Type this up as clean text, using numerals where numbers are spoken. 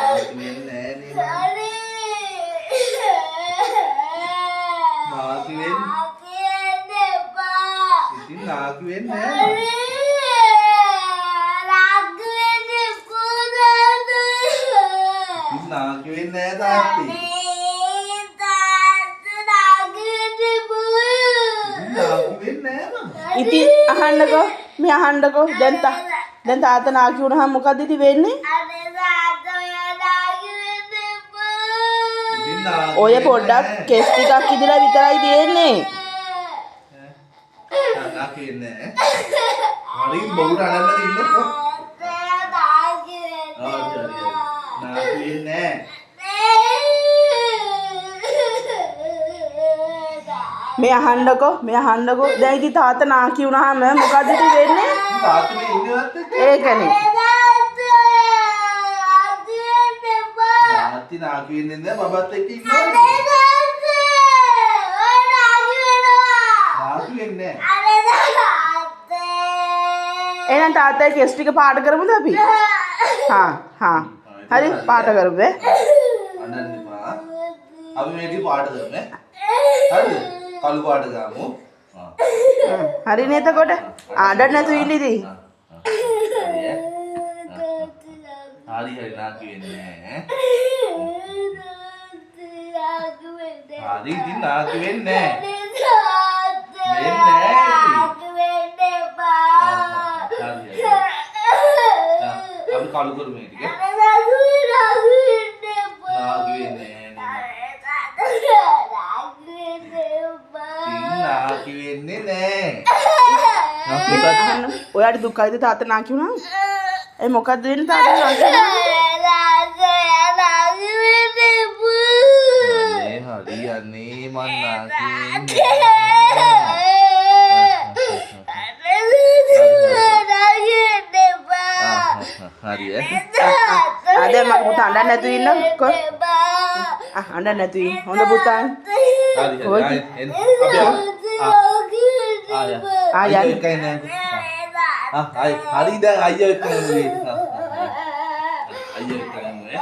නාකි වෙන්නේ නෑනේ. නාකි වෙන්නේ ඉතින් නාකි වෙන්නේ නෑ. නාකි වෙන්නේ නෑ තාත්ති. ඉතින් අහන්නකෝ මේ අහන්නකෝ දැන් තාත්තා නාකි වුණාම මොකද ඉතින් වෙන්නේ? ඔය පොඩ්ඩක් කෙස් ටිකක් ඉදලා විතරයි තියෙන්නේ. නාකි වෙන්නේ නෑ. හරි බොරුට අනන්නද ඉන්නකෝ. නාකි වෙන්නේ නෑ. මේ අහන්නකෝ දැන් ඉතින් තාත්තා නාකි වුණාම මොකද ඉතින් වෙන්නේ? තාත්තා මේ ඉන්නවත් එක්ක ඒකනේ. තාත්ති නාකි වෙන්නේ නෑ බබත් එක්ක ඉන්නවා. නාකි වෙන්නේ නෑ. එහෙනම් තාත්තයි කෙස් ටික පාට කරමුද අපි? හා. හරි පාට කරමු ඈ. අනන්න එපා. අපි මේකේ පාට කරමු ඈ. හරිද? කළු පාට ගාමු. හරිනේ එතකොට ආඩක් නැතු ඉන්න ඉතින්. හරි නාකි වෙන්නේ නෑ. හරි ඉතින් නාකි වෙන්නේ නෑ. අපි කළු කරමු මේ ටික. නාකි වෙන්නේ නාකි වෙන්නේ නෑ. ඔයාට දුකයිද තාත්තා නාකි වුණාම? ඒ මොකද්ද වෙන්නේ තාත්තා නාකි වුණාම? හරියන්නේ මන් නාකි හරි අද මගේ පුතා අඬන්නේ නැතුව ඉන්නකො. අඬන්නේ නැතුව ඉන්න. හොඳ පුතා. හරි ආය එකයි නෑ. හරි දැන් අයියා එක්ක නෙමෙයි. අයියා එක්ක නෙමෙයි.